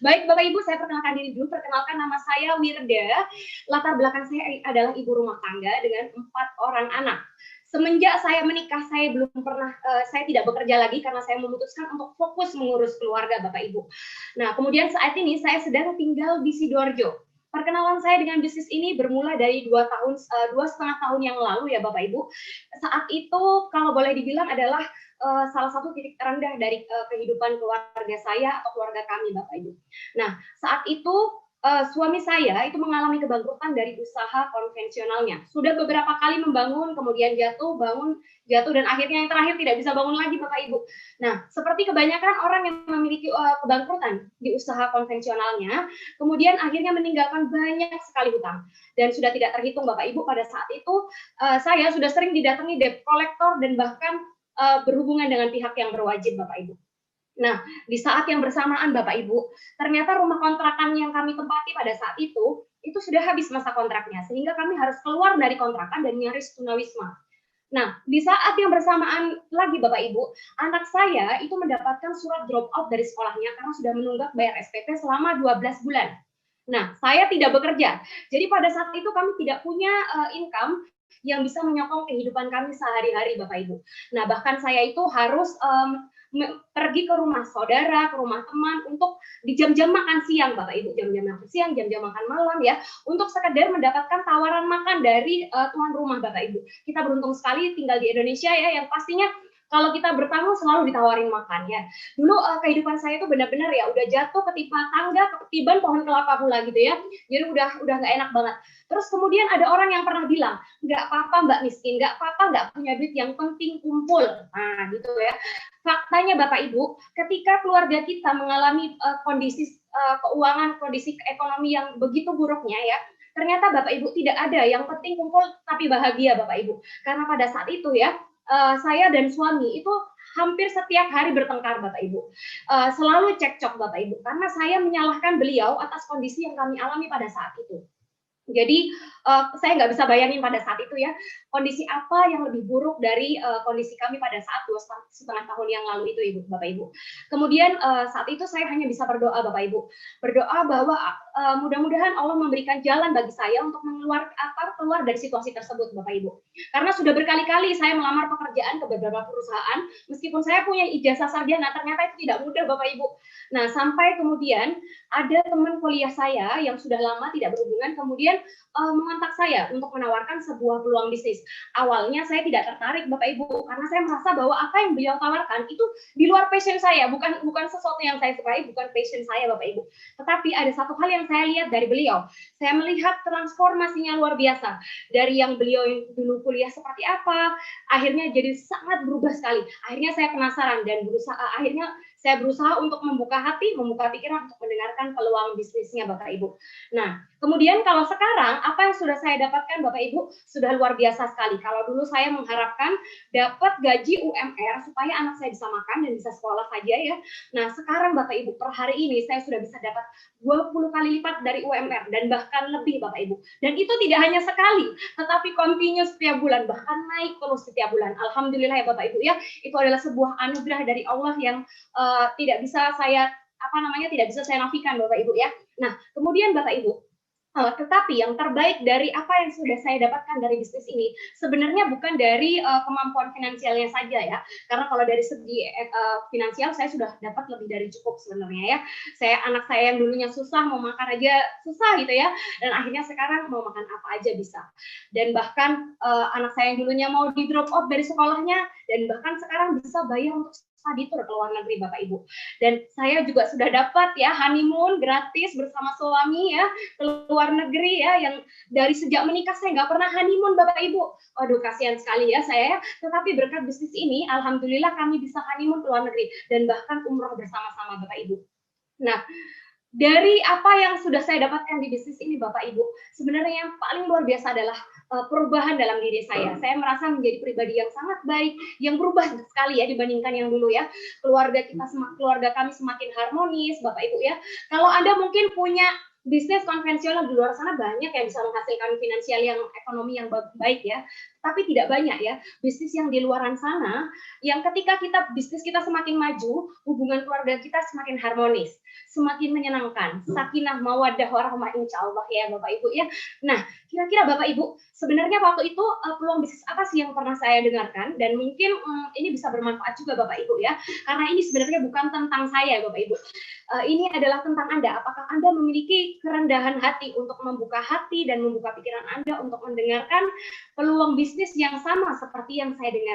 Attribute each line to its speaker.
Speaker 1: Baik Bapak Ibu, saya perkenalkan diri dulu. Perkenalkan, nama saya Wirda. Latar belakang saya adalah ibu rumah tangga dengan 4 orang anak. Semenjak saya menikah, saya tidak bekerja lagi karena saya memutuskan untuk fokus mengurus keluarga Bapak Ibu. Nah, kemudian saat ini saya sedang tinggal di Sidoarjo. Perkenalan saya dengan bisnis ini bermula dari 2,5 tahun yang lalu ya Bapak Ibu. Saat itu kalau boleh dibilang adalah salah satu titik terendah dari kehidupan keluarga saya atau keluarga kami Bapak Ibu. Nah, saat itu suami saya itu mengalami kebangkrutan dari usaha konvensionalnya. Sudah beberapa kali membangun, kemudian jatuh, bangun, jatuh, dan akhirnya yang terakhir tidak bisa bangun lagi Bapak Ibu. Nah, seperti kebanyakan orang yang memiliki kebangkrutan di usaha konvensionalnya, kemudian akhirnya meninggalkan banyak sekali hutang. Dan sudah tidak terhitung Bapak Ibu, pada saat itu saya sudah sering didatangi debt collector dan bahkan berhubungan dengan pihak yang berwajib Bapak Ibu. Nah, di saat yang bersamaan Bapak Ibu, ternyata rumah kontrakan yang kami tempati pada saat itu sudah habis masa kontraknya, sehingga kami harus keluar dari kontrakan dan nyaris tunawisma. Nah, di saat yang bersamaan lagi Bapak Ibu, anak saya itu mendapatkan surat drop out dari sekolahnya karena sudah menunggak bayar SPP selama 12 bulan. Nah, saya tidak bekerja. Jadi pada saat itu kami tidak punya income yang bisa menyokong kehidupan kami sehari-hari Bapak Ibu. Nah, bahkan saya itu harus pergi ke rumah saudara, ke rumah teman untuk di jam-jam makan siang Bapak Ibu, jam-jam makan siang, jam-jam makan malam ya, untuk sekedar mendapatkan tawaran makan dari tuan rumah Bapak Ibu. Kita beruntung sekali tinggal di Indonesia ya, yang pastinya kalau kita bertamu selalu ditawarin makan ya. Dulu kehidupan saya itu benar-benar ya udah jatuh ketimpa tangga, ketiban pohon kelapa pula gitu ya. Jadi udah nggak enak banget. Terus kemudian ada orang yang pernah bilang, nggak apa-apa Mbak miskin, nggak apa-apa nggak punya duit, yang penting kumpul. Nah gitu ya. Faktanya Bapak Ibu, ketika keluarga kita mengalami kondisi keuangan, kondisi ekonomi yang begitu buruknya ya, ternyata Bapak Ibu tidak ada yang penting kumpul tapi bahagia Bapak Ibu. Karena pada saat itu ya, saya dan suami itu hampir setiap hari bertengkar Bapak Ibu. Selalu cekcok Bapak Ibu, karena saya menyalahkan beliau atas kondisi yang kami alami pada saat itu. Jadi saya nggak bisa bayangin pada saat itu ya, kondisi apa yang lebih buruk dari kondisi kami pada saat 2,5 tahun yang lalu itu Ibu, Bapak Ibu. Kemudian saat itu saya hanya bisa berdoa Bapak Ibu, berdoa bahwa mudah-mudahan Allah memberikan jalan bagi saya untuk keluar dari situasi tersebut Bapak Ibu. Karena sudah berkali-kali saya melamar pekerjaan ke beberapa perusahaan, meskipun saya punya ijazah sarjana, ternyata itu tidak mudah Bapak Ibu. Nah, sampai kemudian ada teman kuliah saya yang sudah lama tidak berhubungan, kemudian mengontak saya untuk menawarkan sebuah peluang bisnis. Awalnya saya tidak tertarik Bapak Ibu, karena saya merasa bahwa apa yang beliau tawarkan itu di luar passion saya, bukan sesuatu yang saya sukai, bukan passion saya Bapak Ibu. Tetapi ada satu hal yang saya lihat dari beliau, saya melihat transformasinya luar biasa. Dari yang beliau yang dulu kuliah seperti apa, akhirnya jadi sangat berubah sekali. Akhirnya saya penasaran dan akhirnya saya berusaha untuk membuka hati, membuka pikiran untuk mendengarkan peluang bisnisnya Bapak Ibu. Nah, kemudian kalau sekarang apa yang sudah saya dapatkan Bapak Ibu sudah luar biasa sekali. Kalau dulu saya mengharapkan dapat gaji UMR supaya anak saya bisa makan dan bisa sekolah saja ya. Nah, sekarang Bapak Ibu per hari ini saya sudah bisa dapat 20 kali lipat dari UMR dan bahkan lebih Bapak Ibu. Dan itu tidak hanya sekali, tetapi continue setiap bulan, bahkan naik terus setiap bulan. Alhamdulillah ya Bapak Ibu ya, itu adalah sebuah anugerah dari Allah yang tidak bisa saya nafikan Bapak Ibu ya. Nah, kemudian Bapak Ibu, tetapi yang terbaik dari apa yang sudah saya dapatkan dari bisnis ini sebenarnya bukan dari kemampuan finansialnya saja ya, karena kalau dari segi finansial saya sudah dapat lebih dari cukup sebenarnya ya. Anak saya yang dulunya susah mau makan aja susah gitu ya, dan akhirnya sekarang mau makan apa aja bisa. Dan bahkan anak saya yang dulunya mau di drop out dari sekolahnya, dan bahkan sekarang bisa bayar untuk study tour ke luar negeri Bapak Ibu. Dan saya juga sudah dapat ya honeymoon gratis bersama suami ya ke luar negeri ya, yang dari sejak menikah saya nggak pernah honeymoon Bapak Ibu. Waduh, kasihan sekali ya saya. Tetapi berkat bisnis ini, alhamdulillah kami bisa honeymoon ke luar negeri dan bahkan umroh bersama-sama Bapak Ibu. Nah, dari apa yang sudah saya dapatkan di bisnis ini Bapak Ibu, sebenarnya yang paling luar biasa adalah perubahan dalam diri saya. Saya merasa menjadi pribadi yang sangat baik, yang berubah sekali ya dibandingkan yang dulu ya. Keluarga kami semakin harmonis Bapak Ibu ya. Kalau Anda mungkin punya bisnis konvensional di luar sana banyak yang bisa menghasilkan finansial yang ekonomi yang baik ya, tapi tidak banyak ya bisnis yang di luaran sana yang ketika kita bisnis kita semakin maju, hubungan keluarga kita semakin harmonis, semakin menyenangkan, sakinah mawaddah warahmah insyaallah ya Bapak Ibu ya. Nah, kira-kira Bapak Ibu sebenarnya waktu itu peluang bisnis apa sih yang pernah saya dengarkan dan mungkin ini bisa bermanfaat juga Bapak Ibu ya, karena ini sebenarnya bukan tentang saya Bapak Ibu. Ini adalah tentang Anda. Apakah Anda memiliki kerendahan hati untuk membuka hati dan membuka pikiran Anda untuk mendengarkan peluang bisnis yang sama seperti yang saya dengar?